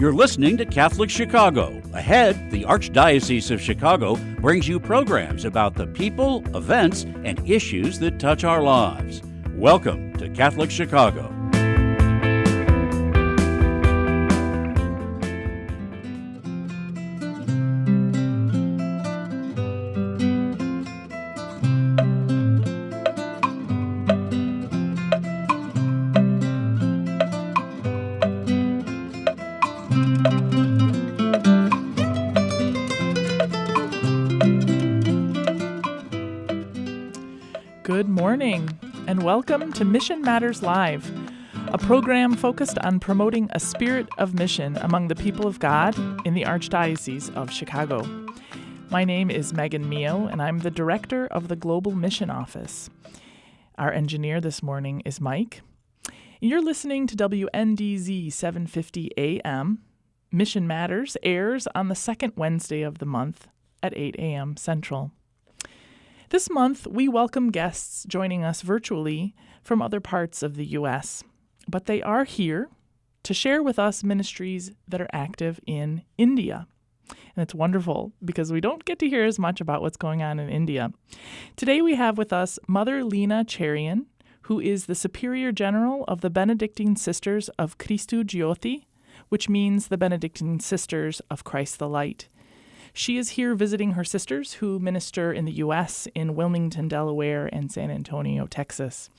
You're listening to Catholic Chicago. Ahead, the Archdiocese of Chicago brings you programs about the people, events, and issues that touch our lives. Welcome to Catholic Chicago. Good morning, and welcome to Mission Matters Live, a program focused on promoting a spirit of mission among the people of God in the Archdiocese of Chicago. My name is Megan Mio, and I'm the director of the Global Mission Office. Our engineer this morning is Mike. You're listening to WNDZ 750 AM. Mission Matters airs on the second Wednesday of the month at 8 a.m. Central. This month, we welcome guests joining us virtually from other parts of the U.S., but they are here to share with us ministries that are active in India. And it's wonderful because we don't get to hear as much about what's going on in India. Today we have with us Mother Lena Cherian, who is the Superior General of the Benedictine Sisters of Christu Jyoti, which means the Benedictine Sisters of Christ the Light. She is here visiting her sisters who minister in the U.S. in Wilmington, Delaware, and San Antonio, Texas.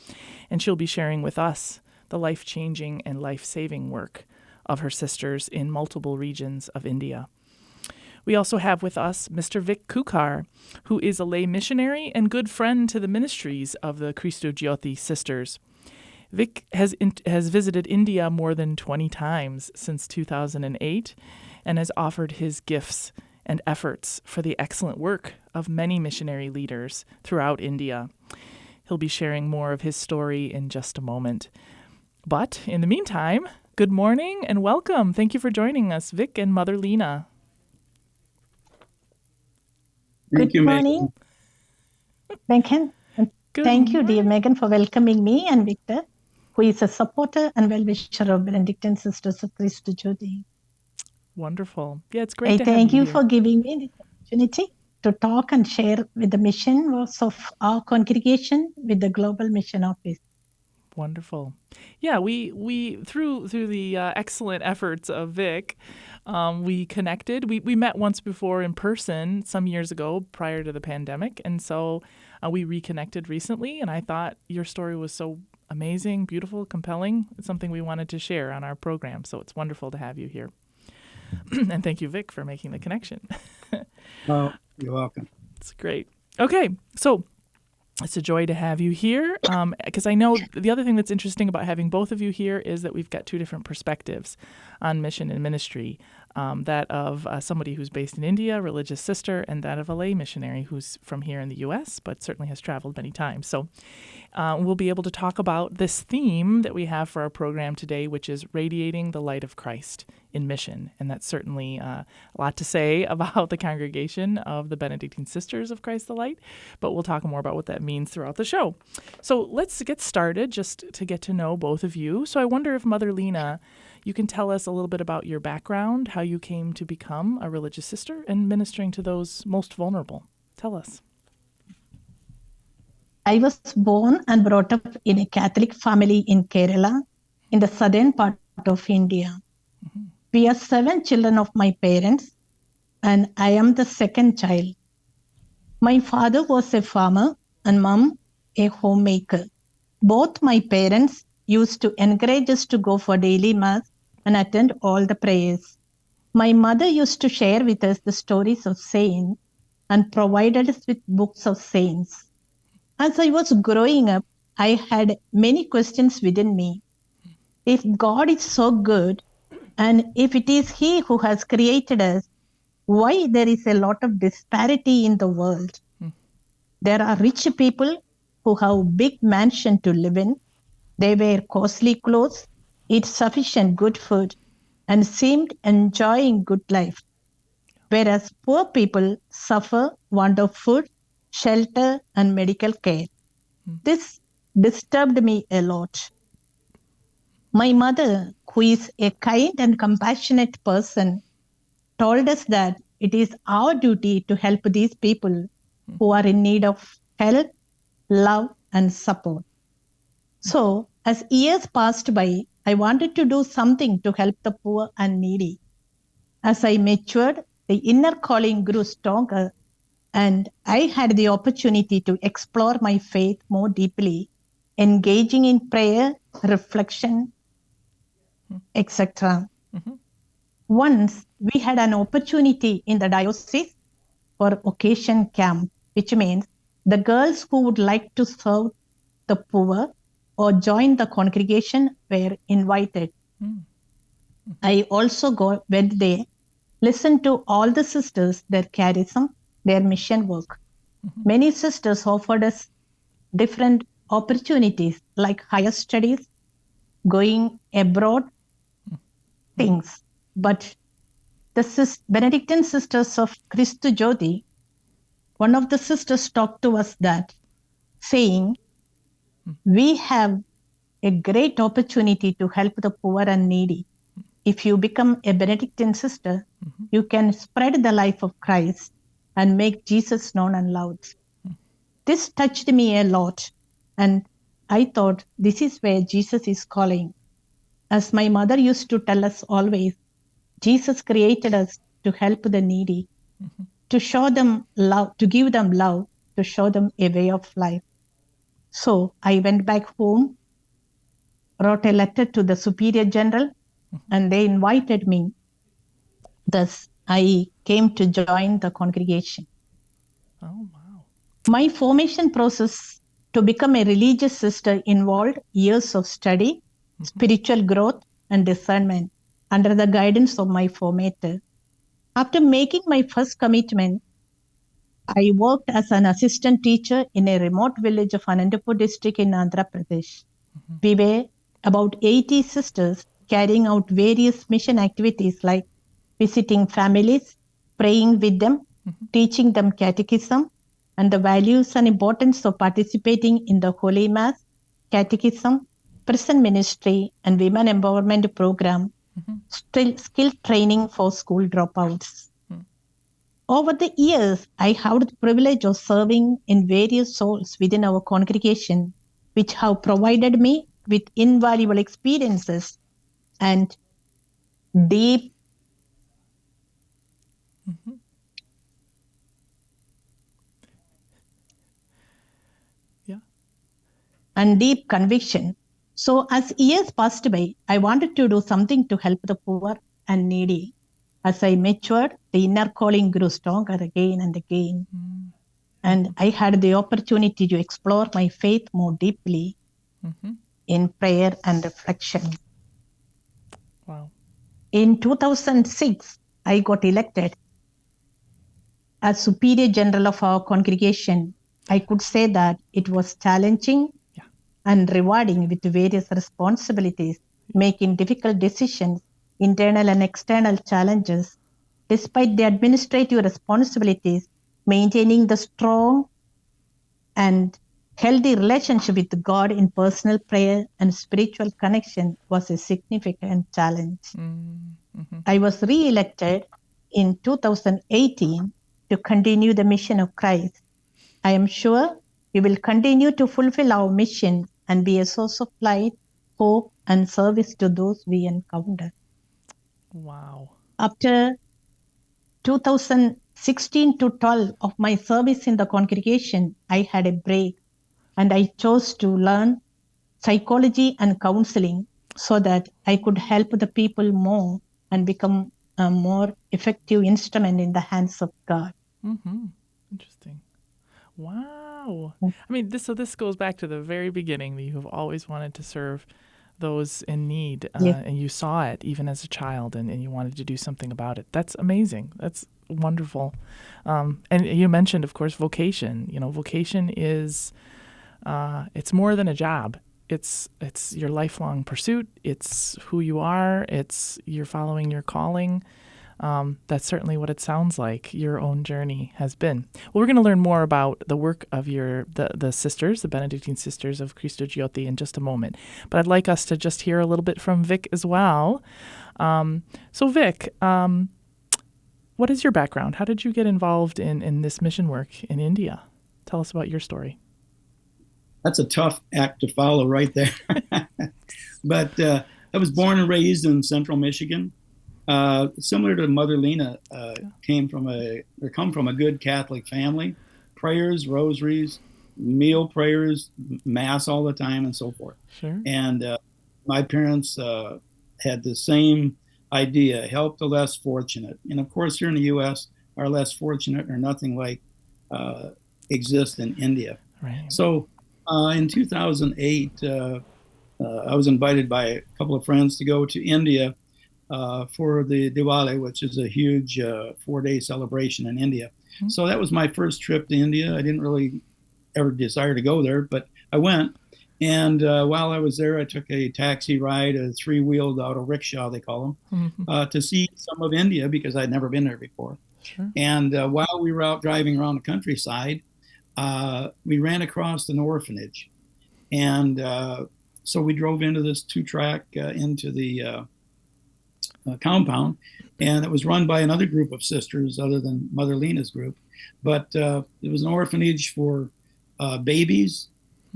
And she'll be sharing with us the life-changing and life-saving work of her sisters in multiple regions of India. We also have with us Mr. Vic Kukar, who is a lay missionary and good friend to the ministries of the Christu Jyoti sisters. Vic has visited India more than 20 times since 2008 and has offered his gifts and efforts for the excellent work of many missionary leaders throughout India. He'll be sharing more of his story in just a moment. But in the meantime, good morning and welcome. Thank you for joining us, Vic and Mother Lena. Thank you, morning, Megan. Thank you, dear Megan, for welcoming me and Victor, who is a supporter and well-wisher of Benedictine Sisters of Christu Jyoti. Wonderful. Yeah, it's great to have thank you here. for giving me the opportunity to talk and share with the mission of our congregation with the Global Mission Office. Wonderful. Yeah, we through the excellent efforts of Vic, we connected. We met once before in person some years ago prior to the pandemic, and so we reconnected recently, and I thought your story was so amazing, beautiful, compelling. It's something we wanted to share on our program, so it's wonderful to have you here. And thank you, Vic, for making the connection. Oh, you're welcome. It's great. Okay, so it's a joy to have you here because I know the other thing that's interesting about having both of you here is that we've got two different perspectives on mission and ministry, that of somebody who's based in India, religious sister, and that of a lay missionary who's from here in the U.S., but certainly has traveled many times. So we'll be able to talk about this theme that we have for our program today, which is Radiating the Light of Christ in Mission. And that's certainly a lot to say about the congregation of the Benedictine Sisters of Christ the Light, but we'll talk more about what that means throughout the show. So let's get started just to get to know both of you. So I wonder if Mother Lena, you can tell us a little bit about your background, how you came to become a religious sister and ministering to those most vulnerable. Tell us. I was born and brought up in a Catholic family in Kerala, in the southern part of India. Mm-hmm. We are 7 children of my parents, and I am the second child. My father was a farmer and mom a homemaker. Both my parents used to encourage us to go for daily mass and attend all the prayers. My mother used to share with us the stories of saints and provided us with books of saints. As I was growing up, I had many questions within me. If God is so good, and if it is He who has created us, why there is a lot of disparity in the world? There are rich people who have big mansions to live in. They wear costly clothes, eat sufficient good food, and seemed enjoying good life. Whereas poor people suffer want of food, shelter, and medical care. This disturbed me a lot. My mother, who is a kind and compassionate person, told us that it is our duty to help these people who are in need of help, love, and support. So, as years passed by, I wanted to do something to help the poor and needy. As I matured, the inner calling grew stronger, and I had the opportunity to explore my faith more deeply, engaging in prayer, reflection, etc. Once we had an opportunity in the diocese for occasion camp, which means the girls who would like to serve the poor or join the congregation were invited. I also went there, listened to all the sisters, their charism, their mission work. Many sisters offered us different opportunities like higher studies, going abroad, things. But the Benedictine Sisters of Christu Jyoti, one of the sisters talked to us that, saying, we have a great opportunity to help the poor and needy. If you become a Benedictine sister, you can spread the life of Christ and make Jesus known and loved. This touched me a lot, and I thought this is where Jesus is calling. As my mother used to tell us always, Jesus created us to help the needy, to show them love, to give them love, to show them a way of life. So I went back home, wrote a letter to the Superior General, and they invited me. Thus, I came to join the congregation. Oh, wow. My formation process to become a religious sister involved years of study, spiritual growth, and discernment under the guidance of my formator. After making my first commitment, I worked as an assistant teacher in a remote village of Anantapur district in Andhra Pradesh. We were about 80 sisters carrying out various mission activities like visiting families, praying with them, teaching them catechism, and the values and importance of participating in the Holy Mass, catechism, prison ministry, and women empowerment program, skill training for school dropouts. Over the years, I had the privilege of serving in various souls within our congregation, which have provided me with invaluable experiences and deep and deep conviction. So as years passed by, I wanted to do something to help the poor and needy. As I matured, the inner calling grew stronger again and again. And I had the opportunity to explore my faith more deeply in prayer and reflection. Wow. In 2006, I got elected as Superior General of our congregation. I could say that it was challenging and rewarding with various responsibilities, making difficult decisions, internal and external challenges. Despite the administrative responsibilities, maintaining the strong and healthy relationship with God in personal prayer and spiritual connection was a significant challenge. I was re-elected in 2018 to continue the mission of Christ. I am sure we will continue to fulfill our mission and be a source of light, hope, and service to those we encounter. Wow. After 2016 to 12 of my service in the congregation, I had a break and I chose to learn psychology and counseling so that I could help the people more and become a more effective instrument in the hands of God. Interesting. Wow. I mean, this goes back to the very beginning that you have always wanted to serve those in need, and you saw it even as a child, and you wanted to do something about it. That's amazing. That's wonderful. And you mentioned, of course, vocation. You know, vocation is, it's more than a job. It's your lifelong pursuit. It's who you are. You're following your calling. That's certainly what it sounds like your own journey has been. Well, we're going to learn more about the work of the sisters, the Benedictine Sisters of Cristo Giotti, in just a moment. But I'd like us to just hear a little bit from Vic as well. So Vic, what is your background? How did you get involved in this mission work in India? Tell us about your story. That's a tough act to follow right there. But I was born and raised in central Michigan. Similar to Mother Lena, come from a good Catholic family. Prayers, rosaries, meal prayers, mass all the time, and so forth. Sure. And my parents had the same idea: help the less fortunate. And of course, here in the U.S., our less fortunate are nothing like exist in India. Right. So in 2008, I was invited by a couple of friends to go to India for the Diwali, which is a huge 4-day celebration in India. Mm-hmm. So that was my first trip to India. I didn't really ever desire to go there, but I went. And while I was there, I took a taxi ride, a 3-wheeled auto rickshaw, they call them, Mm-hmm. to see some of India because I'd never been there before. Sure. And while we were out driving around the countryside, we ran across an orphanage. And so we drove into this 2-track into the compound, and it was run by another group of sisters other than Mother Lena's group. But it was an orphanage for babies,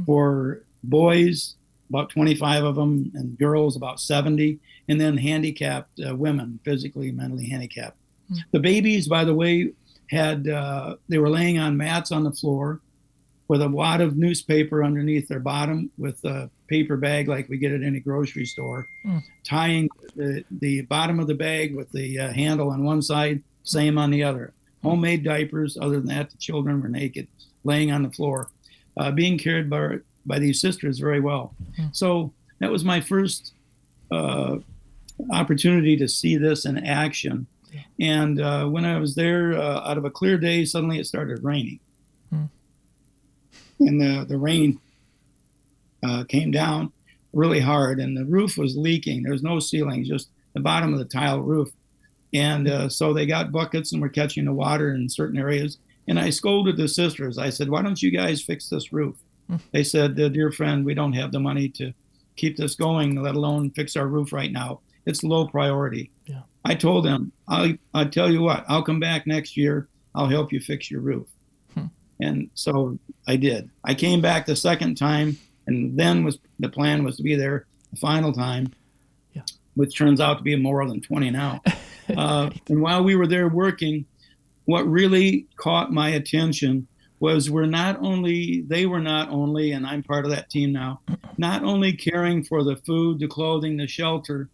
for boys, about 25 of them, and girls, about 70, and then handicapped women, physically, mentally handicapped. The babies, by the way, they were laying on mats on the floor with a wad of newspaper underneath their bottom with a paper bag like we get at any grocery store, tying the bottom of the bag with the handle on one side, same on the other. Homemade diapers. Other than that, the children were naked, laying on the floor, being cared by these sisters very well. So that was my first opportunity to see this in action. And when I was there, out of a clear day, suddenly it started raining. And the rain came down really hard, and the roof was leaking. There was no ceiling, just the bottom of the tile roof. And so they got buckets and were catching the water in certain areas. And I scolded the sisters. I said, "Why don't you guys fix this roof?" They said, "Dear friend, we don't have the money to keep this going, let alone fix our roof right now. It's low priority." Yeah. I told them, I'll tell you what, I'll come back next year. I'll help you fix your roof. And so I did. I came back the second time, and then the plan was to be there the final time, which turns out to be more than 20 now. And while we were there working, what really caught my attention was they were not only, and I'm part of that team now, not only caring for the food, the clothing, the shelter,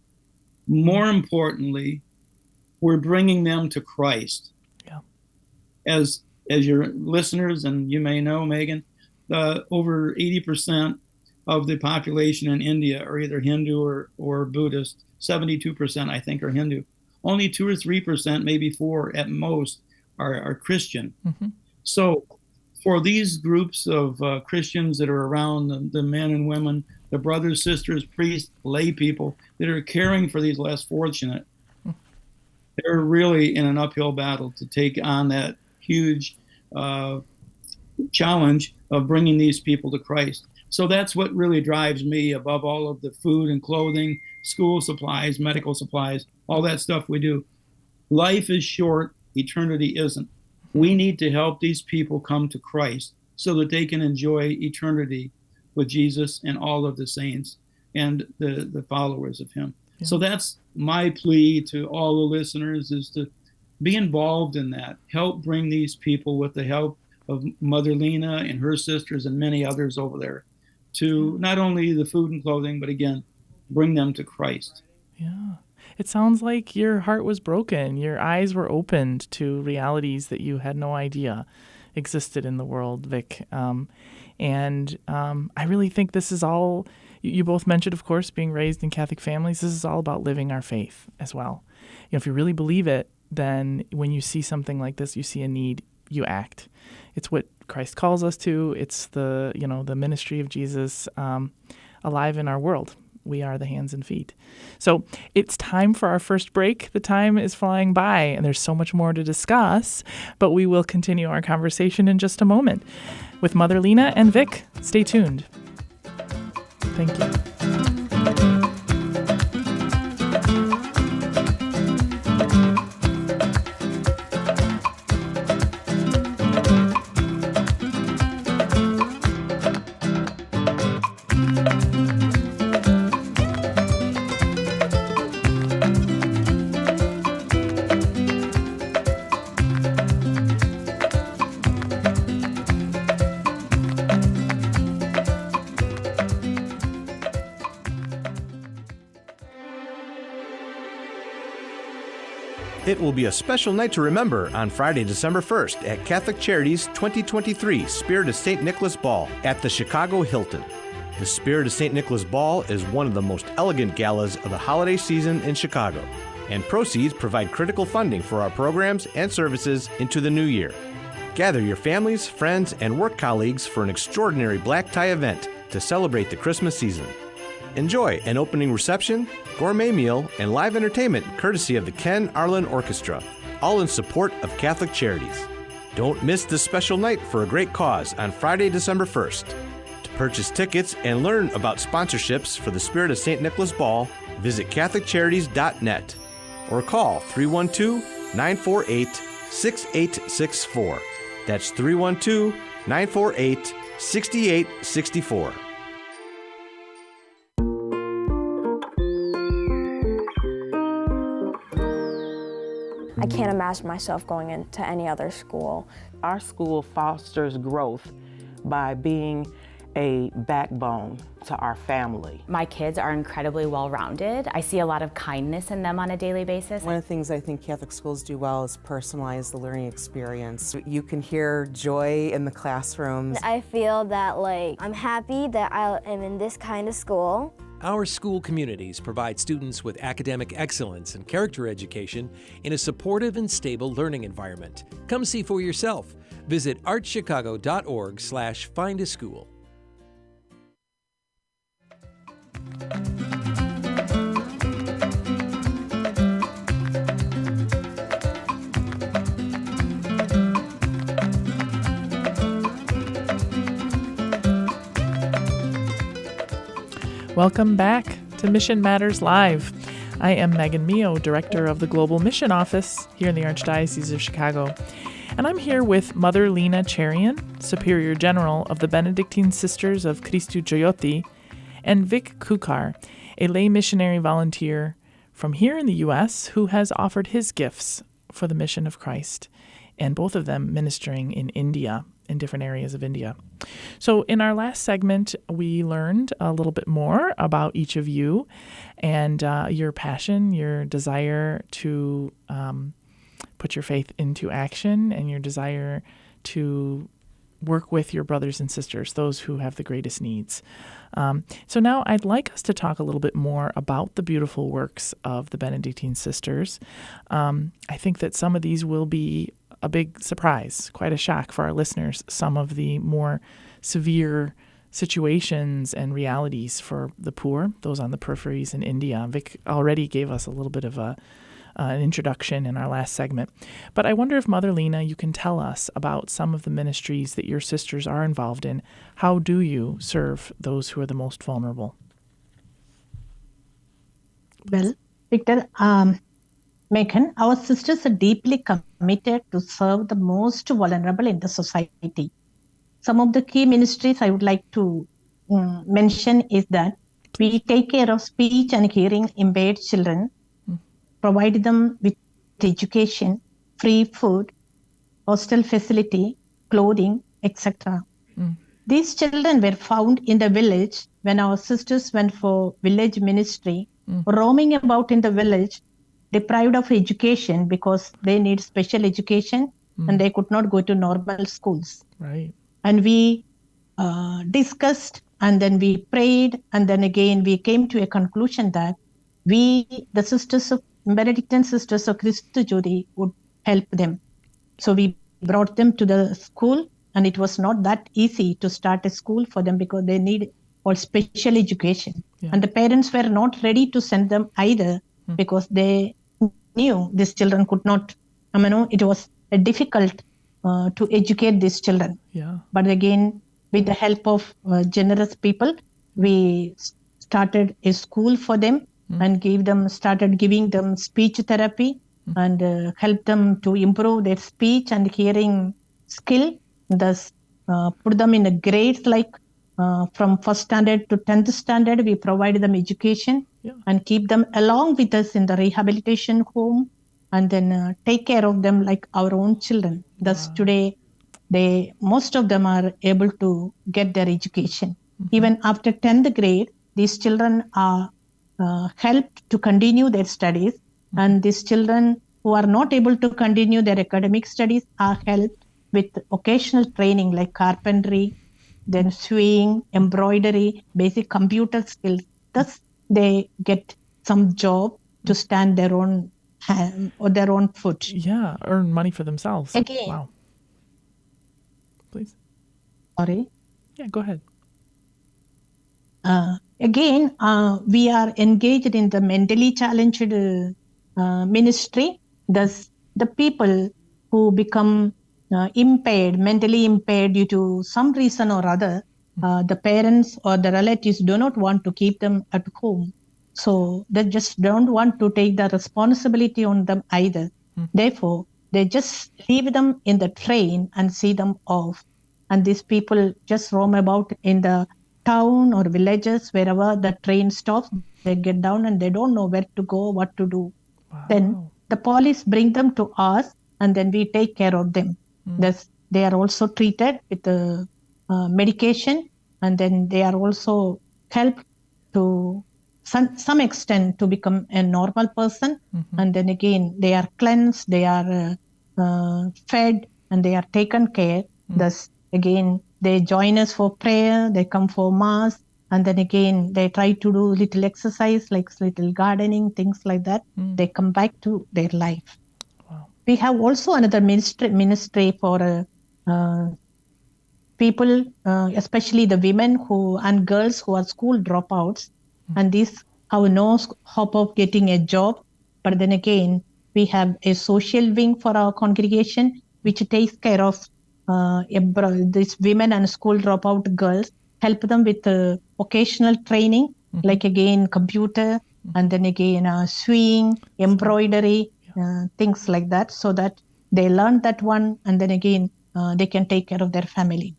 more importantly, we're bringing them to Christ. Yeah. As your listeners, and you may know, Megan, over 80% of the population in India are either Hindu or Buddhist. 72%, I think, are Hindu. Only 2 or 3%, maybe 4 at most, are Christian. So for these groups of Christians that are around, the men and women, the brothers, sisters, priests, lay people that are caring for these less fortunate, they're really in an uphill battle to take on that huge challenge of bringing these people to Christ. So that's what really drives me above all of the food and clothing, school supplies, medical supplies, all that stuff we do. Life is short, eternity isn't. We need to help these people come to Christ so that they can enjoy eternity with Jesus and all of the saints and the followers of him. Yeah. So that's my plea to all the listeners, is to be involved in that. Help bring these people, with the help of Mother Lena and her sisters and many others over there, to not only the food and clothing, but again, bring them to Christ. Yeah. It sounds like your heart was broken. Your eyes were opened to realities that you had no idea existed in the world, Vic. And I really think this is all, you both mentioned, of course, being raised in Catholic families. This is all about living our faith as well. You know, if you really believe it, then when you see something like this, you see a need, you act. It's what Christ calls us to. It's the ministry of Jesus alive in our world. we are the hands and feet. So it's time for our first break. The time is flying by, and there's so much more to discuss, but we will continue our conversation in just a moment with Mother Lena and Vic. Stay tuned. Thank you. It will be a special night to remember on Friday, December 1st at Catholic Charities' 2023 Spirit of St. Nicholas Ball at the Chicago Hilton. The Spirit of St. Nicholas Ball is one of the most elegant galas of the holiday season in Chicago, and proceeds provide critical funding for our programs and services into the new year. Gather your families, friends, and work colleagues for an extraordinary black tie event to celebrate the Christmas season. Enjoy an opening reception, gourmet meal, and live entertainment courtesy of the Ken Arlen Orchestra, all in support of Catholic Charities. Don't miss this special night for a great cause on Friday, December 1st. To purchase tickets and learn about sponsorships for the Spirit of St. Nicholas Ball, visit CatholicCharities.net or call 312-948-6864. That's 312-948-6864. I can't imagine myself going into any other school. Our school fosters growth by being a backbone to our family. My kids are incredibly well-rounded. I see a lot of kindness in them on a daily basis. One of the things I think Catholic schools do well is personalize the learning experience. You can hear joy in the classrooms. I feel that I'm happy that I am in this kind of school. Our school communities provide students with academic excellence and character education in a supportive and stable learning environment. Come see for yourself. Visit archchicago.org/findaschool. Welcome back to Mission Matters Live. I am Megan Mio, Director of the Global Mission Office here in the Archdiocese of Chicago. And I'm here with Mother Lena Cherian, Superior General of the Benedictine Sisters of Christu Gioioti, and Vic Kukar, a lay missionary volunteer from here in the U.S. who has offered his gifts for the mission of Christ, and both of them ministering in India, in different areas of India. So in our last segment, we learned a little bit more about each of you and your passion, your desire to put your faith into action, and your desire to work with your brothers and sisters, those who have the greatest needs. So now I'd like us to talk a little bit more about the beautiful works of the Benedictine Sisters. I think that some of these will be a big surprise, quite a shock for our listeners, some of the more severe situations and realities for the poor, those on the peripheries in India. Vic already gave us a little bit of an introduction in our last segment. But I wonder if, Mother Lena, you can tell us about some of the ministries that your sisters are involved in. How do you serve those who are the most vulnerable? Well, Victor, Megan, our sisters are deeply committed to serve the most vulnerable in the society. Some of the key ministries I would like to mention is that we take care of speech and hearing impaired children, provide them with education, free food, hostel facility, clothing, etc. These children were found in the village when our sisters went for village ministry, roaming about in the village, deprived of education because they need special education and they could not go to normal schools. Right. And we discussed, and then we prayed, and then again we came to a conclusion that we, the sisters of Benedictine Sisters of Christu Gioioti, would help them. So we brought them to the school, and it was not that easy to start a school for them because they need all special education. Yeah. And the parents were not ready to send them either because they knew these children could not, it was difficult to educate these children. Yeah. But again, with the help of generous people, we started a school for them and started giving them speech therapy and help them to improve their speech and hearing skill. Thus, put them in a grades like from first standard to 10th standard. We provide them education and keep them along with us in the rehabilitation home, and then take care of them like our own children. Thus, today, most of them are able to get their education. Even after 10th grade, these children are helped to continue their studies, and these children who are not able to continue their academic studies are helped with occasional training like carpentry, then sewing, embroidery, basic computer skills. Thus, they get some job to stand their own hand or their own foot. Yeah, earn money for themselves. Again. Wow. Please. Sorry. Yeah, go ahead. Again, we are engaged in the mentally challenged ministry. Thus, the people who become mentally impaired due to some reason or other, the parents or the relatives do not want to keep them at home. So they just don't want to take the responsibility on them either. Therefore, they just leave them in the train and see them off. And these people just roam about in the town or villages, wherever the train stops, they get down and they don't know where to go, what to do. Wow. Then the police bring them to us, and then we take care of them. Thus, they are also treated with medication, and then they are also helped to some extent to become a normal person. And then again, they are cleansed, they are fed, and they are taken care. Thus, again, they join us for prayer, they come for mass, and then again, they try to do little exercise, like little gardening, things like that. They come back to their life. Wow. We have also another ministry for people, especially the women and girls who are school dropouts, and these have no hope of getting a job. But then again, we have a social wing for our congregation, which takes care of these women and school dropout girls, help them with occasional training, like again computer, and then again sewing, embroidery, things like that, so that they learn that one, and then again they can take care of their family.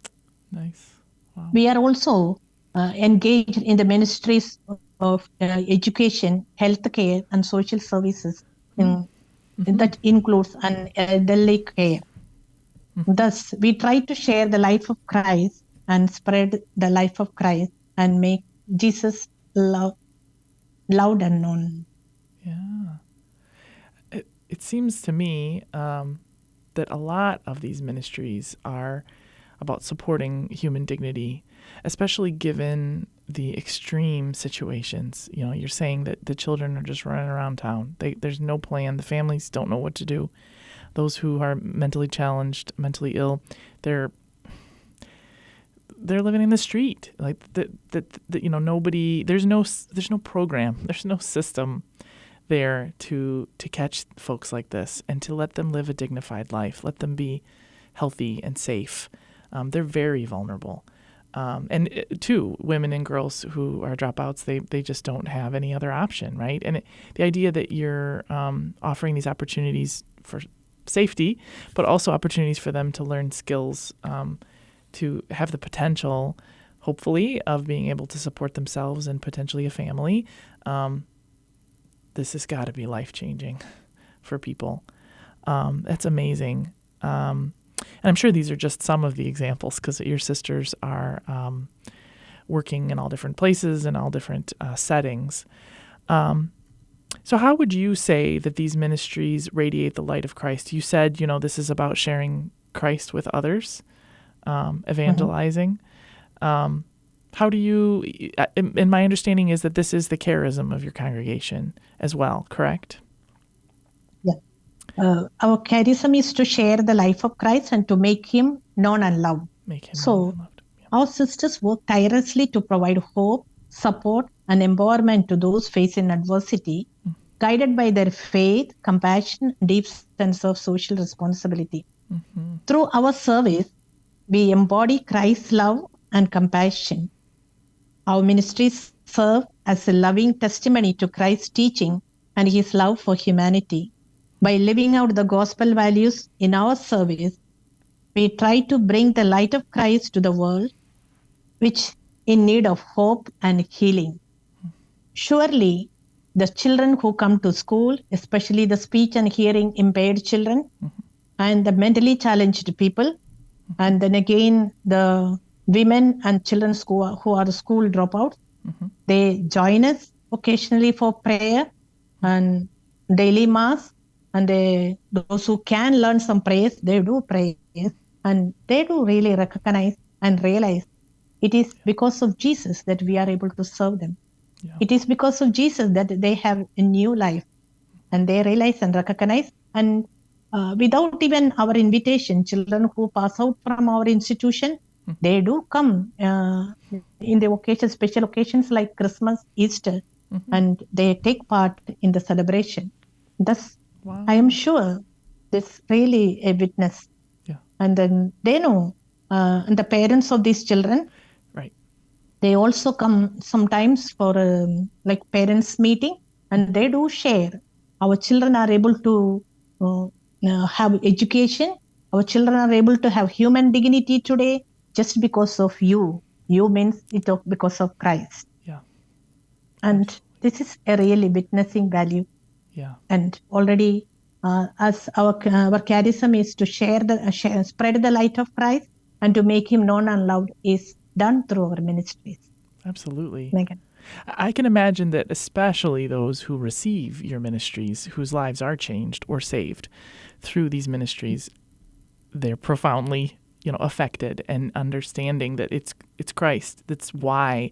Nice. Wow. We are also engaged in the ministries of education, healthcare, and social services. That includes an elderly care. Thus, we try to share the life of Christ and spread the life of Christ and make Jesus loved and known. Yeah. It seems to me that a lot of these ministries are about supporting human dignity, especially given the extreme situations. You know, you're saying that the children are just running around town. There's no plan. The families don't know what to do. Those who are mentally challenged, mentally ill, they're living in the street. Like nobody. There's no program. There's no system there to catch folks like this and to let them live a dignified life. Let them be healthy and safe. They're very vulnerable. And too, women and girls who are dropouts, they just don't have any other option, right? And the idea that you're offering these opportunities for safety, but also opportunities for them to learn skills, to have the potential, hopefully, of being able to support themselves and potentially a family. This has got to be life-changing for people. That's amazing. And I'm sure these are just some of the examples, because your sisters are working in all different places and all different settings. So how would you say that these ministries radiate the light of Christ? You said, this is about sharing Christ with others, evangelizing. How do you, and my understanding is that this is the charism of your congregation as well, correct? Yeah. Our charism is to share the life of Christ and to make him known and loved. Make him known and loved. Yeah. Our sisters work tirelessly to provide hope, support, and empowerment to those facing adversity, guided by their faith, compassion, deep sense of social responsibility. Through our service, we embody Christ's love and compassion. Our ministries serve as a loving testimony to Christ's teaching and his love for humanity. By living out the gospel values in our service, we try to bring the light of Christ to the world, which in need of hope and healing. Surely, the children who come to school, especially the speech and hearing impaired children, and the mentally challenged people, and then again the women and children who are school dropouts, they join us occasionally for prayer and daily mass, and those who can learn some prayers, they do prayers, and they do really recognize and realize it is because of Jesus that we are able to serve them. Yeah. It is because of Jesus that they have a new life, and they realize and recognize. And without even our invitation, children who pass out from our institution, they do come in the occasions, special occasions like Christmas, Easter, and they take part in the celebration. Thus, I am sure this really a witness. Yeah. And then they know, and the parents of these children, they also come sometimes for like parents meeting, and they do share. Our children are able to have education. Our children are able to have human dignity today just because of you. You means it because of Christ. Yeah. And this is a really witnessing value. Yeah. And already, as our charism is to spread the light of Christ and to make him known and loved is done through our ministries. Absolutely. Megan. I can imagine that especially those who receive your ministries, whose lives are changed or saved through these ministries, they're profoundly, affected and understanding that it's Christ. That's why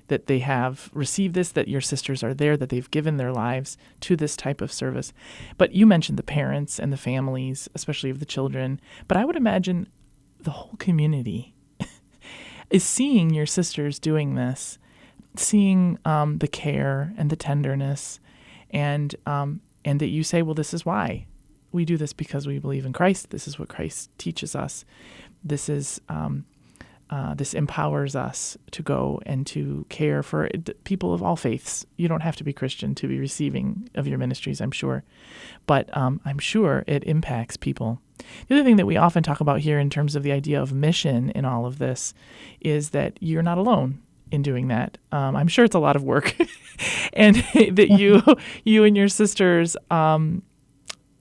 that they have received this, that your sisters are there, that they've given their lives to this type of service. But you mentioned the parents and the families, especially of the children. But I would imagine the whole community is seeing your sisters doing this, seeing the care and the tenderness, and that you say, well, this is why. We do this because we believe in Christ. This is what Christ teaches us. This is this empowers us to go and to care for people of all faiths. You don't have to be Christian to be receiving of your ministries, I'm sure. But I'm sure it impacts people. The other thing that we often talk about here in terms of the idea of mission in all of this is that you're not alone in doing that. I'm sure it's a lot of work and that you and your sisters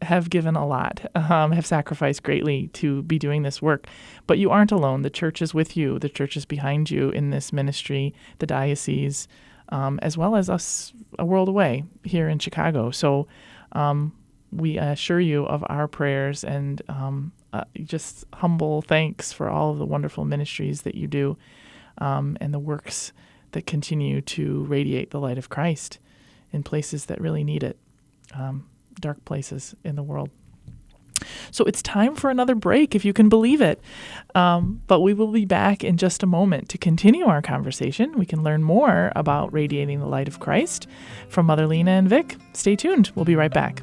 have given a lot, have sacrificed greatly to be doing this work. But you aren't alone. The church is with you. The church is behind you in this ministry, the diocese, as well as us a world away here in Chicago. So we assure you of our prayers and just humble thanks for all of the wonderful ministries that you do and the works that continue to radiate the light of Christ in places that really need it, dark places in the world. So it's time for another break, if you can believe it. But we will be back in just a moment to continue our conversation. We can learn more about radiating the light of Christ from Mother Lena and Vic. Stay tuned. We'll be right back.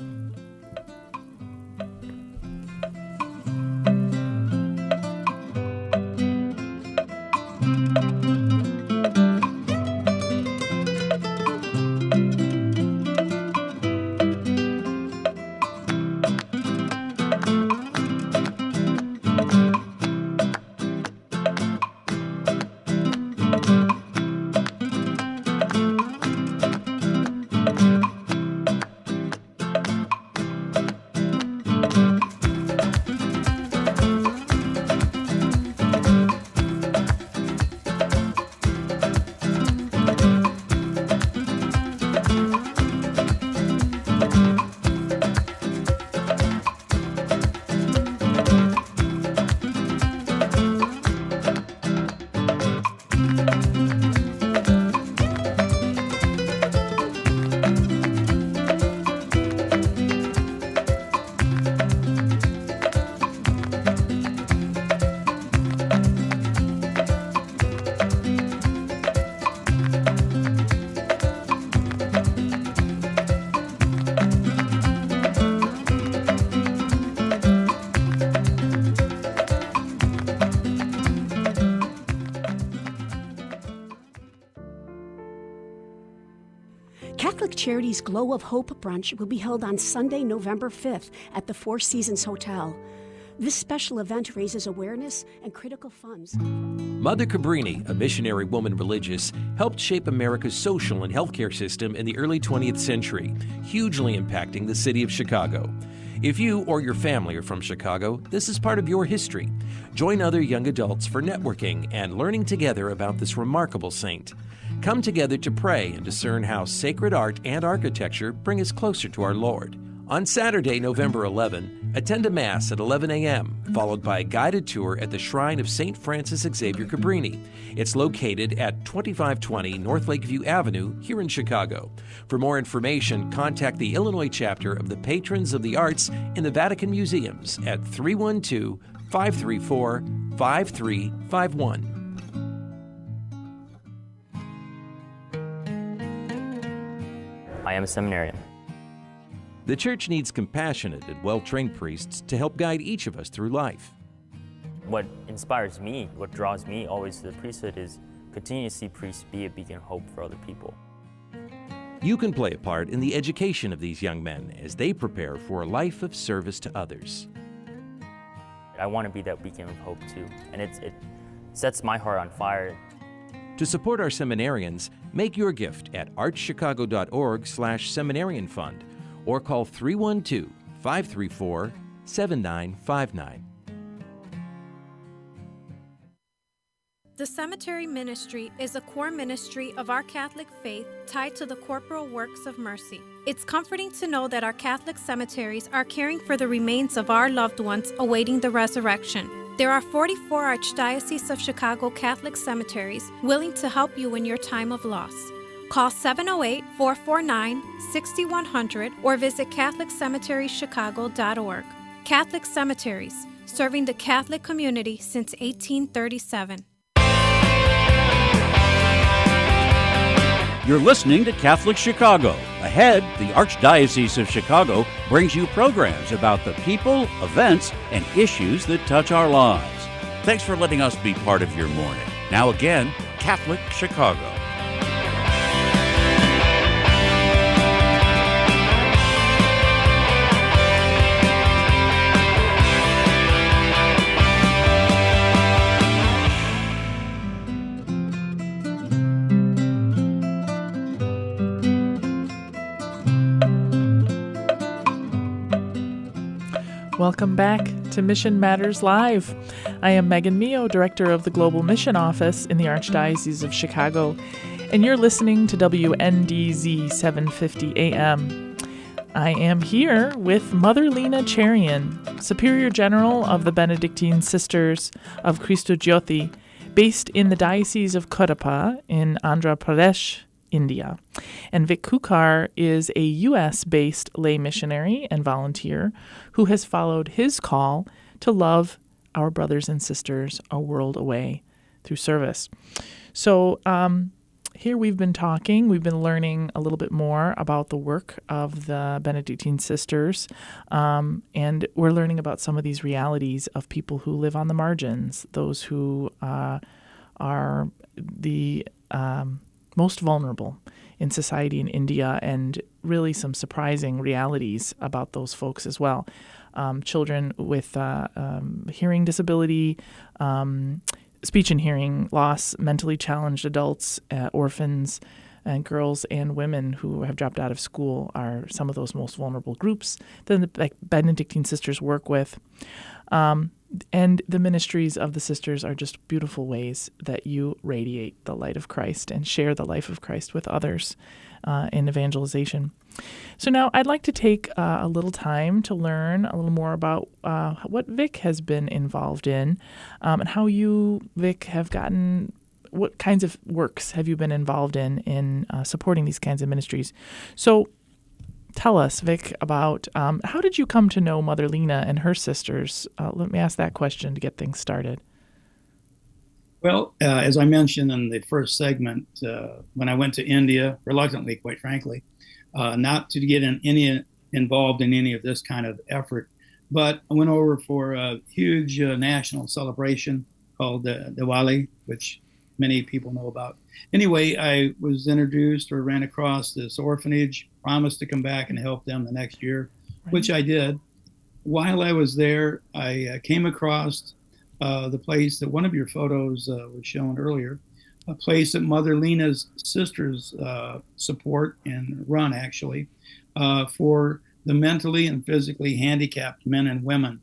Catholic Charities Glow of Hope brunch will be held on Sunday, November 5th at the Four Seasons Hotel. This special event raises awareness and critical funds. Mother Cabrini, a missionary woman religious, helped shape America's social and healthcare system in the early 20th century, hugely impacting the city of Chicago. If you or your family are from Chicago, this is part of your history. Join other young adults for networking and learning together about this remarkable saint. Come together to pray and discern how sacred art and architecture bring us closer to our Lord. On Saturday, November 11, attend a Mass at 11 a.m., followed by a guided tour at the Shrine of St. Francis Xavier Cabrini. It's located at 2520 North Lakeview Avenue here in Chicago. For more information, contact the Illinois chapter of the Patrons of the Arts in the Vatican Museums at 312-534-5351. I am a seminarian. The Church needs compassionate and well-trained priests to help guide each of us through life. What inspires me, what draws me always to the priesthood is continue to see priests be a beacon of hope for other people. You can play a part in the education of these young men as they prepare for a life of service to others. I want to be that beacon of hope too, and it sets my heart on fire. To support our seminarians, make your gift at archchicago.org/seminarian fund or call 312-534-7959. The Cemetery Ministry is a core ministry of our Catholic faith tied to the corporal works of mercy. It's comforting to know that our Catholic cemeteries are caring for the remains of our loved ones awaiting the resurrection. There are 44 Archdiocese of Chicago Catholic cemeteries willing to help you in your time of loss. Call 708-449-6100 or visit CatholicCemeteryChicago.org. Catholic Cemeteries, serving the Catholic community since 1837. You're listening to Catholic Chicago. Ahead, the Archdiocese of Chicago brings you programs about the people, events, and issues that touch our lives. Thanks for letting us be part of your morning. Now again, Catholic Chicago. Welcome back to Mission Matters Live. I am Megan Mio, Director of the Global Mission Office in the Archdiocese of Chicago, and you're listening to WNDZ 750 AM. I am here with Mother Lena Cherian, Superior General of the Benedictine Sisters of Cristo Jyoti, based in the Diocese of Kadapa in Andhra Pradesh, India. And Vic Kukar is a U.S.-based lay missionary and volunteer who has followed his call to love our brothers and sisters a world away through service. So here we've been learning a little bit more about the work of the Benedictine Sisters, and we're learning about some of these realities of people who live on the margins, those who are the most vulnerable in society in India, and really some surprising realities about those folks as well. Children with hearing disability, speech and hearing loss, mentally challenged adults, orphans, and girls and women who have dropped out of school are some of those most vulnerable groups that the Benedictine Sisters work with. And the ministries of the sisters are just beautiful ways that you radiate the light of Christ and share the life of Christ with others in evangelization. So now I'd like to take a little time to learn a little more about what Vic has been involved in, and how you, Vic, what kinds of works have you been involved in supporting these kinds of ministries. So tell us, Vic, about how did you come to know Mother Lena and her sisters? Let me ask that question to get things started. Well, as I mentioned in the first segment, when I went to India, reluctantly, quite frankly, not to get involved in any of this kind of effort, but I went over for a huge national celebration called Diwali, which many people know about. Anyway, I was introduced or ran across this orphanage, promised to come back and help them the next year, which I did. While I was there, I came across the place that one of your photos was shown earlier, a place that Mother Lena's sisters support and run, actually, for the mentally and physically handicapped men and women.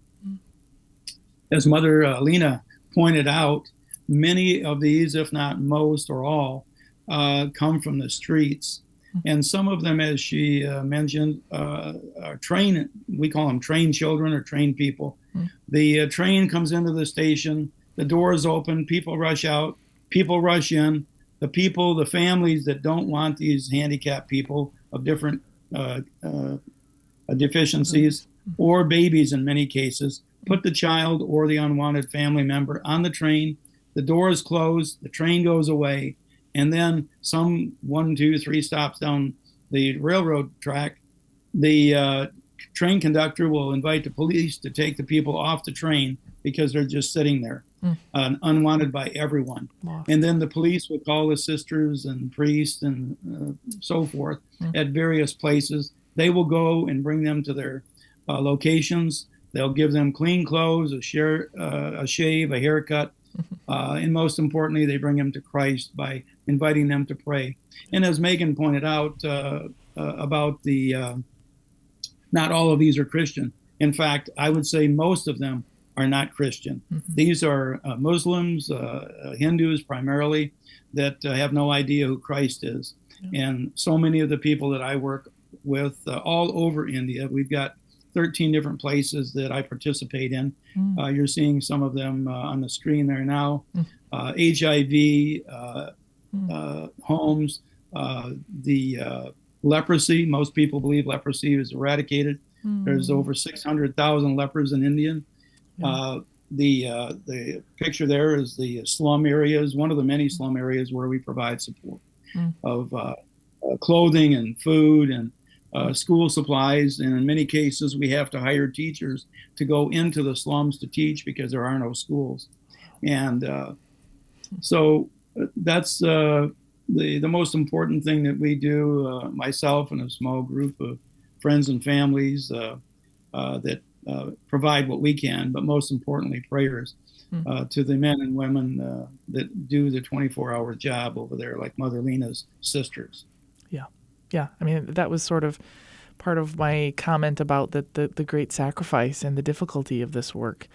As Mother Lena pointed out, many of these, if not most or all, come from the streets. And some of them, as she mentioned, are trained, we call them trained children or trained people. The train comes into the station, the doors open, people rush out, people rush in. The families that don't want these handicapped people of different deficiencies, or babies in many cases, put the child or the unwanted family member on the train. The door is closed, the train goes away, and then some 1, 2, 3 stops down the railroad track, the train conductor will invite the police to take the people off the train because they're just sitting there, unwanted by everyone. Wow. And then the police will call the sisters and priests and so forth at various places. They will go and bring them to their locations. They'll give them clean clothes, a shave, a haircut, and most importantly, they bring them to Christ by inviting them to pray. And as Megan pointed out about not all of these are Christian. In fact, I would say most of them are not Christian. These are Muslims, Hindus primarily, that have no idea who Christ is. And so many of the people that I work with all over India, we've got 13 different places that I participate in. You're seeing some of them on the screen there now. HIV, homes, the leprosy. Most people believe leprosy is eradicated. There's over 600,000 lepers in India. The picture there is the slum areas, one of the many slum areas where we provide support of clothing and food and school supplies, and in many cases we have to hire teachers to go into the slums to teach because there are no schools. And so that's the most important thing that we do, myself and a small group of friends and families that provide what we can, but most importantly prayers to the men and women that do the 24-hour job over there, like Mother Lena's sisters. Yeah, I mean, that was sort of part of my comment about the great sacrifice and the difficulty of this work.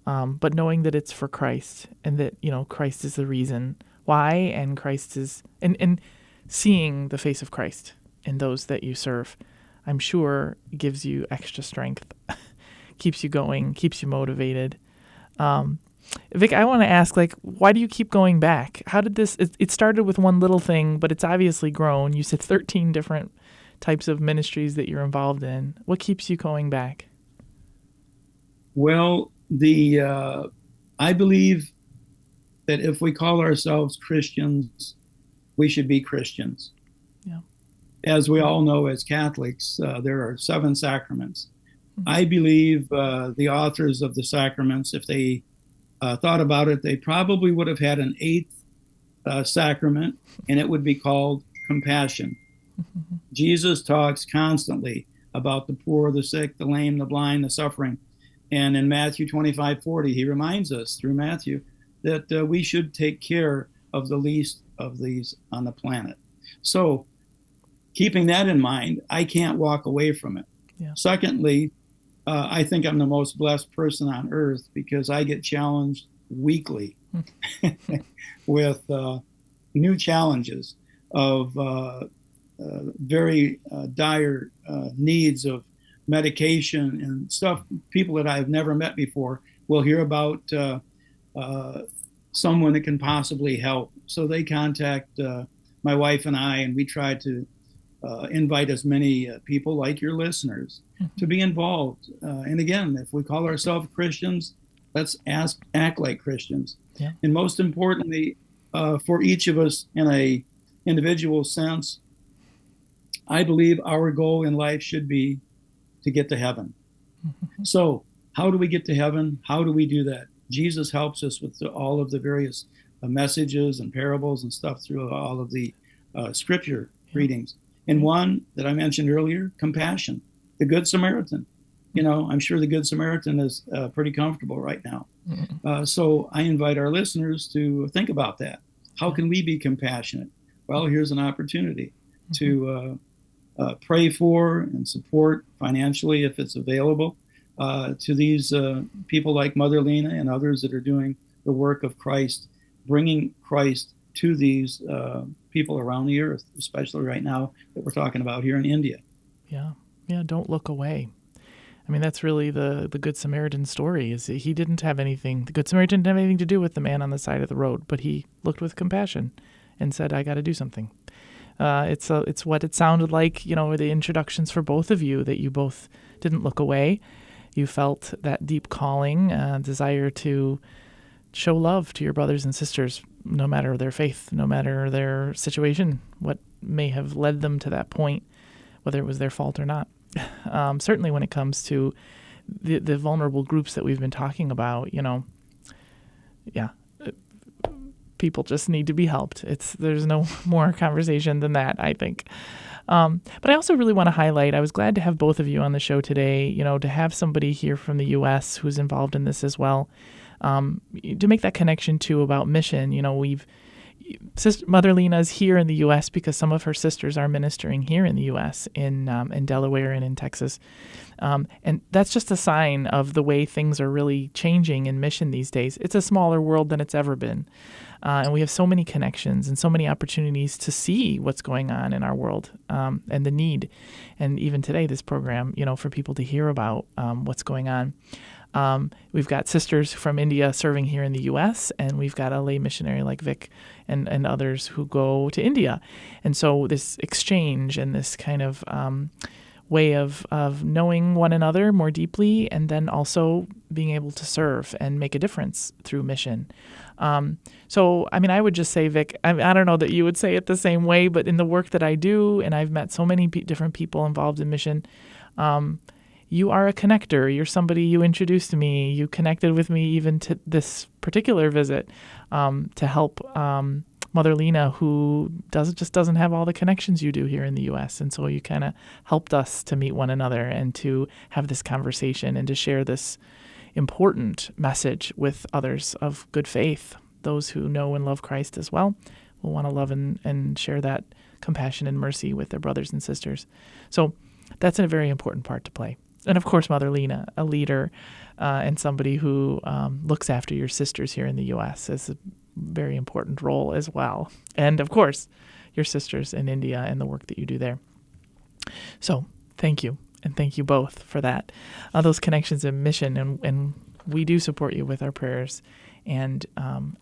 But knowing that it's for Christ and that, Christ is the reason why, and Christ is, and seeing the face of Christ in those that you serve, I'm sure gives you extra strength, keeps you going, keeps you motivated. Vic, I want to ask, why do you keep going back? How did this, it started with one little thing, but it's obviously grown. You said 13 different types of ministries that you're involved in. What keeps you going back? Well, I believe that if we call ourselves Christians, we should be Christians. Yeah. As we all know, as Catholics, there are 7 sacraments. I believe the authors of the sacraments, if they thought about it, they probably would have had an 8th sacrament, and it would be called compassion. Jesus talks constantly about the poor, the sick, the lame, the blind, the suffering. And in Matthew 25:40, he reminds us through Matthew that we should take care of the least of these on the planet. So keeping that in mind, I can't walk away from it. Yeah. Secondly, I think I'm the most blessed person on earth because I get challenged weekly with new challenges of very dire needs of medication and stuff. People that I've never met before will hear about someone that can possibly help. So they contact my wife and I, and we try to invite as many people like your listeners to be involved. And again, if we call ourselves Christians, let's act like Christians. Yeah. And most importantly, for each of us in a individual sense, I believe our goal in life should be to get to heaven. So how do we get to heaven? How do we do that? Jesus helps us with all of the various messages and parables and stuff through all of the scripture readings. And one that I mentioned earlier, compassion, the Good Samaritan. I'm sure the Good Samaritan is pretty comfortable right now. So I invite our listeners to think about that. How can we be compassionate? Well, here's an opportunity to pray for and support financially, if it's available, to these people like Mother Lena and others that are doing the work of Christ, bringing Christ to these people around the earth, especially right now that we're talking about here in India. Yeah, don't look away. I mean, that's really the Good Samaritan story, is he didn't have anything, the Good Samaritan didn't have anything to do with the man on the side of the road, but he looked with compassion and said, I got to do something. It's what it sounded like, the introductions for both of you, that you both didn't look away. You felt that deep calling, desire to show love to your brothers and sisters, no matter their faith, no matter their situation, what may have led them to that point, whether it was their fault or not. Certainly when it comes to the vulnerable groups that we've been talking about, people just need to be helped. There's no more conversation than that, I think. But I also really want to highlight, I was glad to have both of you on the show today, to have somebody here from the U.S. who's involved in this as well, to make that connection too about mission. Mother Lena is here in the U.S. because some of her sisters are ministering here in the U.S., in Delaware and in Texas. And that's just a sign of the way things are really changing in mission these days. It's a smaller world than it's ever been. And we have so many connections and so many opportunities to see what's going on in our world, and the need. And even today, this program, for people to hear about what's going on. We've got sisters from India serving here in the U.S., and we've got a lay missionary like Vic and others who go to India. And so this exchange and this kind of way of knowing one another more deeply, and then also being able to serve and make a difference through mission. So, I would just say, Vic, I don't know that you would say it the same way, but in the work that I do, and I've met so many different people involved in mission, you are a connector. You're somebody, you introduced me. You connected with me even to this particular visit to help Mother Lena, who doesn't have all the connections you do here in the U.S. And so you kind of helped us to meet one another and to have this conversation and to share this important message with others of good faith. Those who know and love Christ as well will want to love and share that compassion and mercy with their brothers and sisters. So that's a very important part to play. And of course, Mother Lena, a leader and somebody who looks after your sisters here in the U.S. is a very important role as well. And of course, your sisters in India and the work that you do there. So thank you. And thank you both for that. Those connections and mission. And we do support you with our prayers. And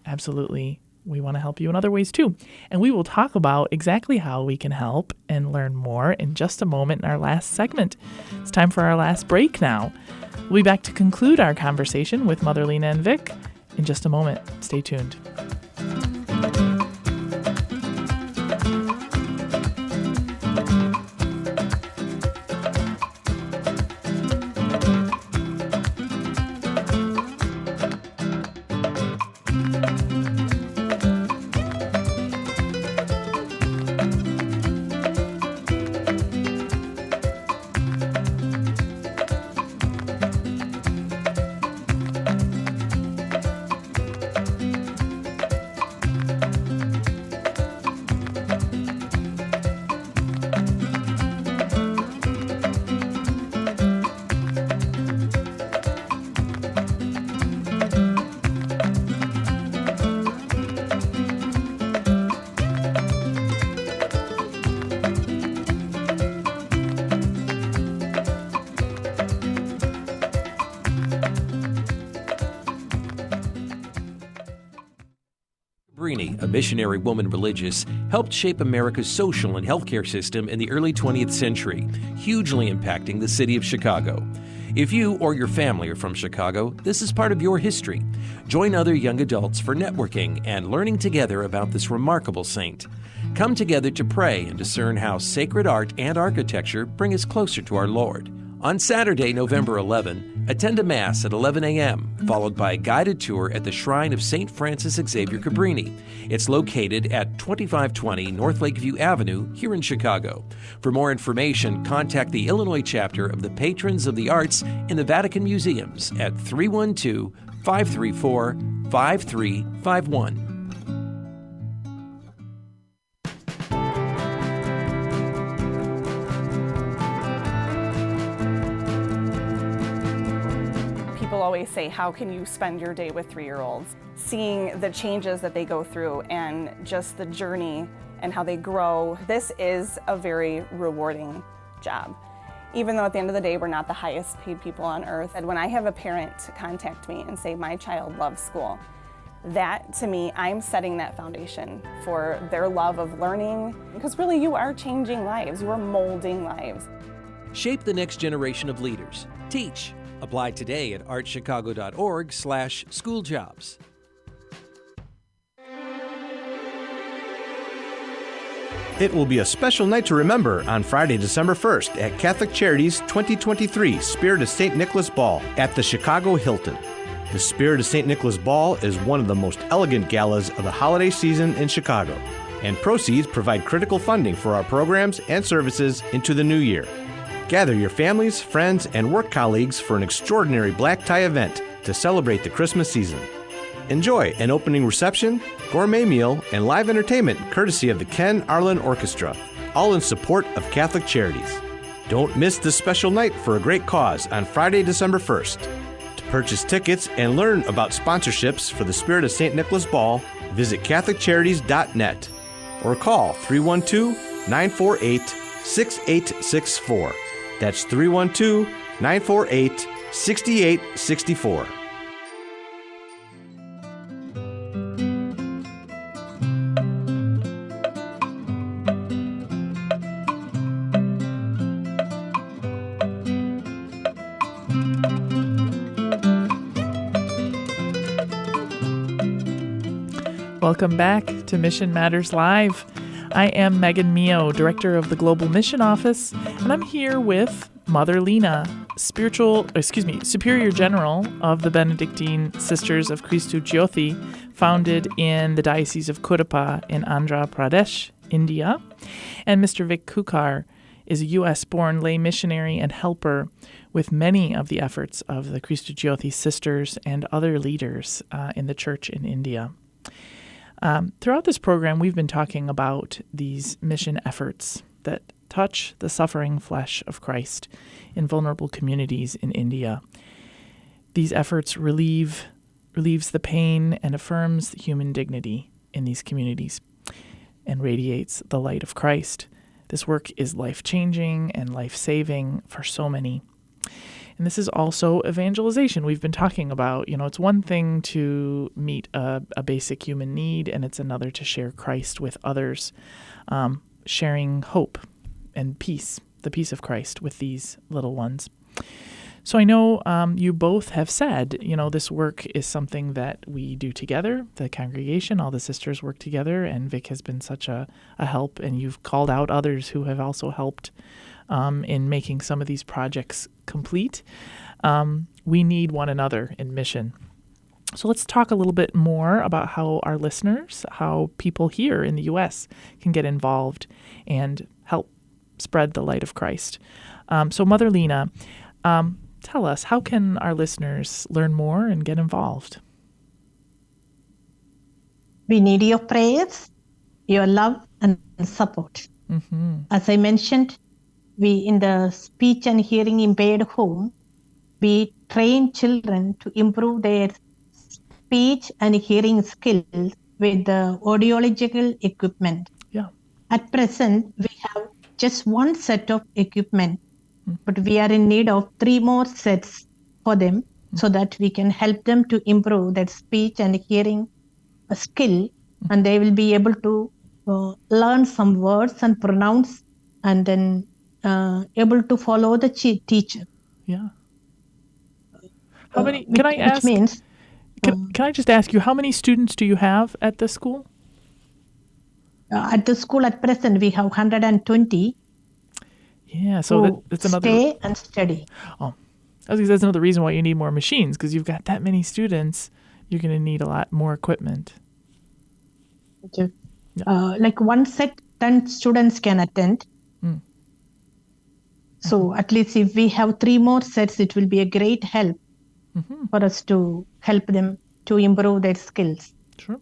absolutely, we want to help you in other ways too. And we will talk about exactly how we can help and learn more in just a moment in our last segment. It's time for our last break now. We'll be back to conclude our conversation with Mother Lena and Vic in just a moment. Stay tuned. A missionary woman religious, helped shape America's social and healthcare system in the early 20th century, hugely impacting the city of Chicago. If you or your family are from Chicago, this is part of your history. Join other young adults for networking and learning together about this remarkable saint. Come together to pray and discern how sacred art and architecture bring us closer to our Lord. On Saturday, November 11, attend a Mass at 11 a.m., followed by a guided tour at the Shrine of St. Francis Xavier Cabrini. It's located at 2520 North Lakeview Avenue here in Chicago. For more information, contact the Illinois chapter of the Patrons of the Arts in the Vatican Museums at 312-534-5351. People always say, how can you spend your day with 3-year-olds? Seeing the changes that they go through and just the journey and how they grow, this is a very rewarding job. Even though at the end of the day, we're not the highest paid people on earth. And when I have a parent contact me and say, my child loves school, that to me, I'm setting that foundation for their love of learning. Because really, you are changing lives, you are molding lives. Shape the next generation of leaders. Teach. Apply today at archchicago.org/schooljobs. It will be a special night to remember on Friday, December 1st at Catholic Charities' 2023 Spirit of St. Nicholas Ball at the Chicago Hilton. The Spirit of St. Nicholas Ball is one of the most elegant galas of the holiday season in Chicago, and proceeds provide critical funding for our programs and services into the new year. Gather your families, friends, and work colleagues for an extraordinary black tie event to celebrate the Christmas season. Enjoy an opening reception, gourmet meal, and live entertainment courtesy of the Ken Arlen Orchestra, all in support of Catholic Charities. Don't miss this special night for a great cause on Friday, December 1st. To purchase tickets and learn about sponsorships for the Spirit of St. Nicholas Ball, visit CatholicCharities.net or call 312-948-6864. That's 312-948-6864. Welcome back to Mission Matters Live. I am Megan Mio, Director of the Global Mission Office, and I'm here with Mother Lena, Superior General of the Benedictine Sisters of Christu Jyothi, founded in the Diocese of Cuddapah in Andhra Pradesh, India. And Mr. Vic Kukar is a U.S.-born lay missionary and helper with many of the efforts of the Christu Jyothi sisters and other leaders in the church in India. Throughout this program, we've been talking about these mission efforts that touch the suffering flesh of Christ in vulnerable communities in India. These efforts relieves the pain and affirms the human dignity in these communities and radiates the light of Christ. This work is life-changing and life-saving for so many. And this is also evangelization. We've been talking about, it's one thing to meet a basic human need, and it's another to share Christ with others, sharing hope and peace, the peace of Christ with these little ones. So I know you both have said, this work is something that we do together, the congregation, all the sisters work together, and Vic has been such a help, and you've called out others who have also helped in making some of these projects complete. We need one another in mission. So let's talk a little bit more about how our listeners, how people here in the U.S. can get involved and help spread the light of Christ. So Mother Lena, tell us, how can our listeners learn more and get involved? We need your prayers, your love, and support. Mm-hmm. As I mentioned, we in the speech and hearing impaired home, we train children to improve their speech and hearing skills with the audiological equipment. Yeah. At present, we have just one set of equipment, but we are in need of 3 more sets for them so that we can help them to improve their speech and hearing skill, and they will be able to learn some words and pronounce, and then able to follow the teacher. Yeah. How many? Can I ask? Means, can I just ask you, how many students do you have at the school? At the school at present, we have 120. Yeah, so that's another... Stay and study. Oh, I was gonna say that's another reason why you need more machines, because you've got that many students, you're going to need a lot more equipment. Like one set, 10 students can attend. So at least if we have 3 more sets, it will be a great help for us to help them to improve their skills. Sure.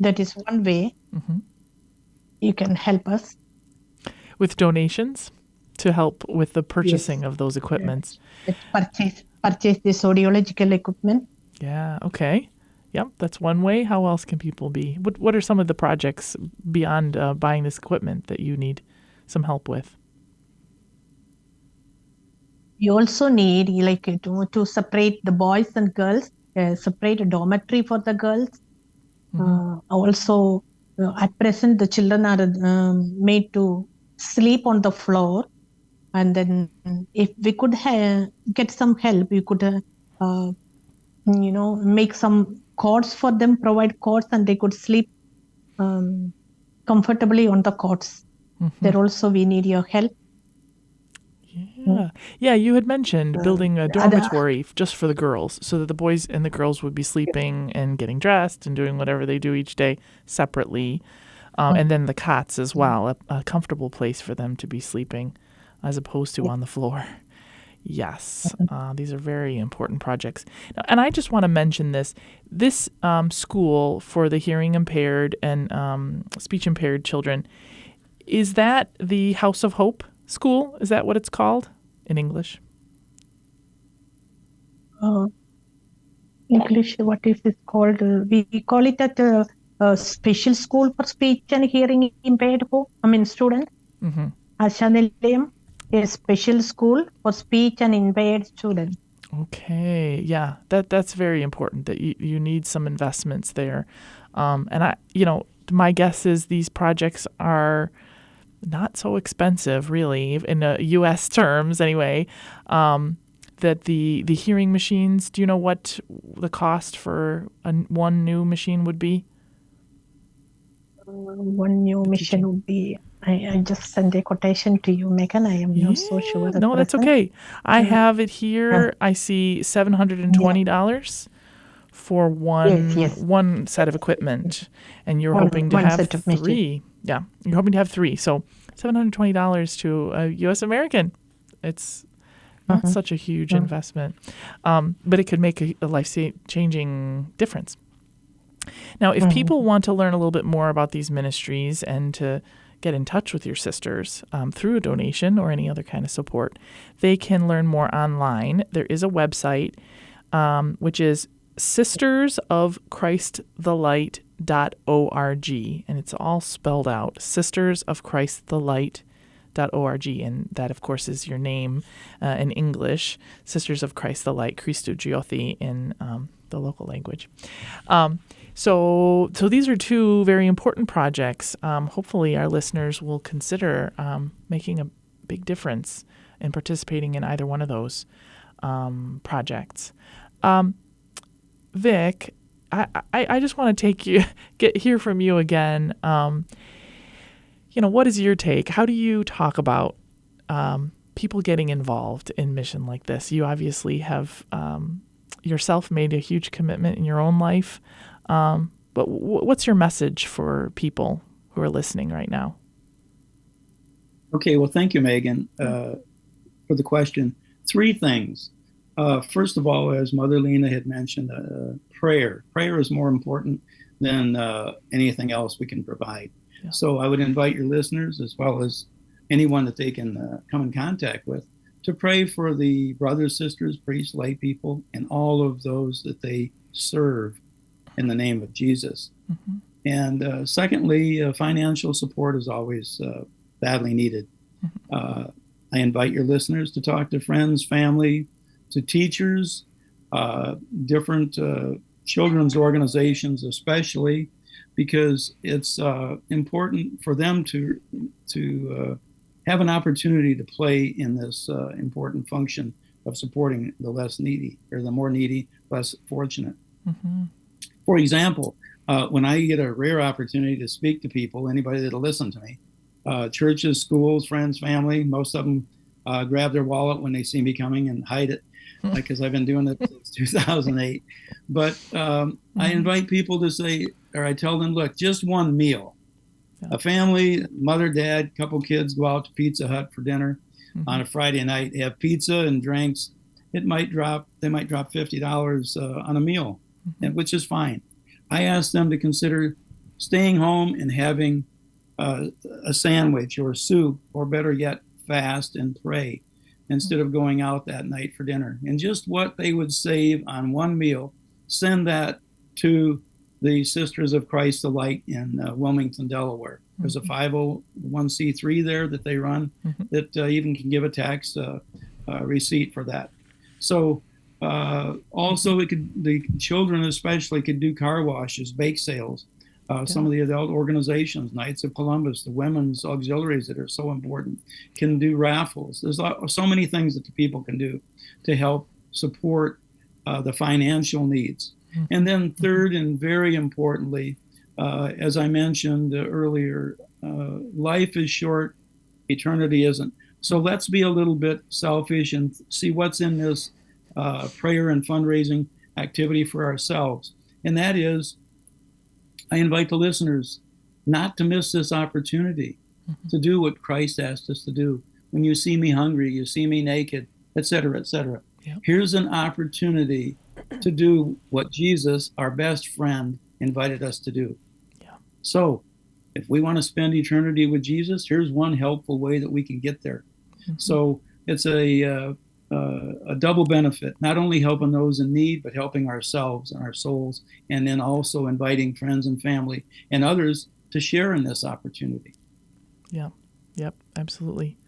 That is one way you can help us. With donations to help with the purchasing of those equipments. Purchase this audiological equipment. Yeah, okay. Yep, that's one way. How else can people be? What are some of the projects beyond buying this equipment that you need some help with? You also need to separate the boys and girls, separate a dormitory for the girls. Also, at present, the children are made to sleep on the floor. And then if we could get some help, we could, make some cots for them, provide cots, and they could sleep comfortably on the cots. There also we need your help. Yeah, you had mentioned building a dormitory just for the girls, so that the boys and the girls would be sleeping and getting dressed and doing whatever they do each day separately. And then the cots as well, a comfortable place for them to be sleeping as opposed to on the floor. Yes, these are very important projects. Now, and I just want to mention this school for the hearing impaired and speech impaired children, is that the House of Hope School? Is that what it's called in English? English, what is it called? We call it a special school for speech and hearing impaired students. Ashanelem, a special school for speech and impaired students. Okay, yeah, that's very important that you need some investments there. And my guess is these projects are not so expensive, really, in U.S. terms anyway, that the hearing machines, do you know what the cost for one new machine would be? One new machine would be, I just sent a quotation to you, Megan. I am not so sure. No, that's okay. I have it here. I see $720 for one set of equipment, and you're hoping to have 3. Yeah, you're hoping to have 3. So $720 to a U.S. American. It's not such a huge investment, but it could make a life-changing difference. Now, if people want to learn a little bit more about these ministries and to get in touch with your sisters through a donation or any other kind of support, they can learn more online. There is a website, which is sistersofchristthelight.org, and it's all spelled out, sistersofchristthelight.org, and that, of course, is your name in English, Sisters of Christ the Light, Christu Jyothi in the local language. So these are 2 very important projects. Hopefully our listeners will consider making a big difference in participating in either one of those projects. Vic, I just want to hear from you again. What is your take? How do you talk about people getting involved in mission like this? You obviously have yourself made a huge commitment in your own life. But what's your message for people who are listening right now? Okay, well, thank you, Megan, for the question. 3 things. First of all, as Mother Lena had mentioned, prayer. Prayer is more important than anything else we can provide. Yeah. So I would invite your listeners, as well as anyone that they can come in contact with, to pray for the brothers, sisters, priests, lay people, and all of those that they serve in the name of Jesus. And secondly, financial support is always badly needed. I invite your listeners to talk to friends, family, to teachers, different children's organizations especially, because it's important for them to have an opportunity to play in this important function of supporting the less needy, or the more needy, less fortunate. For example, when I get a rare opportunity to speak to people, anybody that'll listen to me, churches, schools, friends, family. Most of them grab their wallet when they see me coming and hide it, because I've been doing it since 2008. But I invite people to say, or I tell them, look, just one meal. A family, mother, dad, couple kids go out to Pizza Hut for dinner on a Friday night, have pizza and drinks. They might drop $50 on a meal, which is fine. I ask them to consider staying home and having a sandwich or soup, or better yet, fast and pray instead of going out that night for dinner. And just what they would save on one meal, send that to the Sisters of Christ the Light in Wilmington, Delaware. There's a 501c3 there that they run that even can give a tax receipt for that. So also the children especially could do car washes, bake sales. Some of the adult organizations, Knights of Columbus, the women's auxiliaries that are so important, can do raffles. There's so many things that the people can do to help support the financial needs. And then third, and very importantly, as I mentioned earlier, life is short, eternity isn't. So let's be a little bit selfish and see what's in this prayer and fundraising activity for ourselves. And that is, I invite the listeners not to miss this opportunity to do what Christ asked us to do. When you see me hungry, you see me naked, et cetera, et cetera. Yep. Here's an opportunity to do what Jesus, our best friend, invited us to do. Yeah. So if we want to spend eternity with Jesus, here's one helpful way that we can get there. So it's a double benefit, not only helping those in need, but helping ourselves and our souls, and then also inviting friends and family and others to share in this opportunity. Yeah. Yep. Absolutely.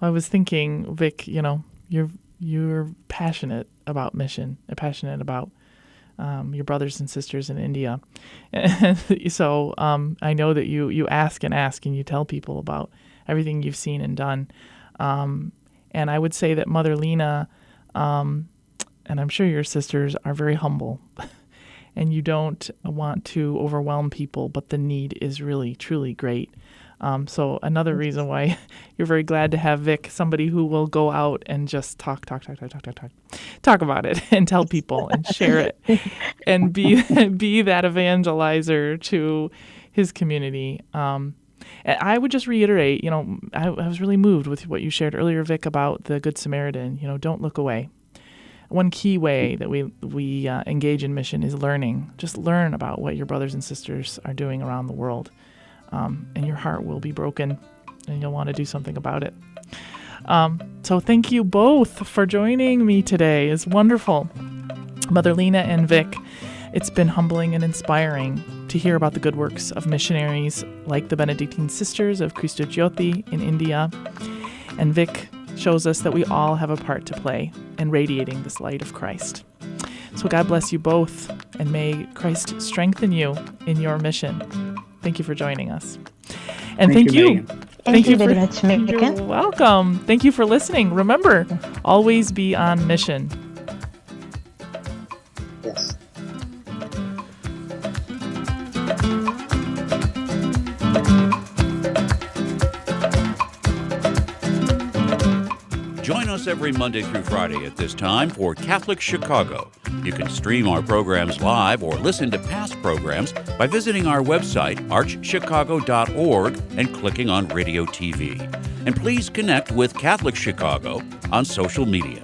Well, I was thinking, Vic, you're passionate about mission, passionate about your brothers and sisters in India. And so I know that you ask and you tell people about everything you've seen and done. And I would say that Mother Lena, and I'm sure your sisters are very humble, and you don't want to overwhelm people, but the need is really, truly great. So another reason why you're very glad to have Vic, somebody who will go out and just talk about it and tell people and share it and be that evangelizer to his community. I would just reiterate, I was really moved with what you shared earlier, Vic, about the Good Samaritan. Don't look away. One key way that we engage in mission is learning. Just learn about what your brothers and sisters are doing around the world. And your heart will be broken, and you'll want to do something about it. So thank you both for joining me today. It's wonderful. Mother Lena and Vic, it's been humbling and inspiring to hear about the good works of missionaries like the Benedictine Sisters of Cristo Jyoti in India. And Vic shows us that we all have a part to play in radiating this light of Christ. So God bless you both, and may Christ strengthen you in your mission. Thank you for joining us. And thank you. Thank you very much, Megan. You're welcome. Thank you for listening. Remember, always be on mission. Yes. Join us every Monday through Friday at this time for Catholic Chicago. You can stream our programs live or listen to past programs by visiting our website, archchicago.org, and clicking on Radio TV. And please connect with Catholic Chicago on social media.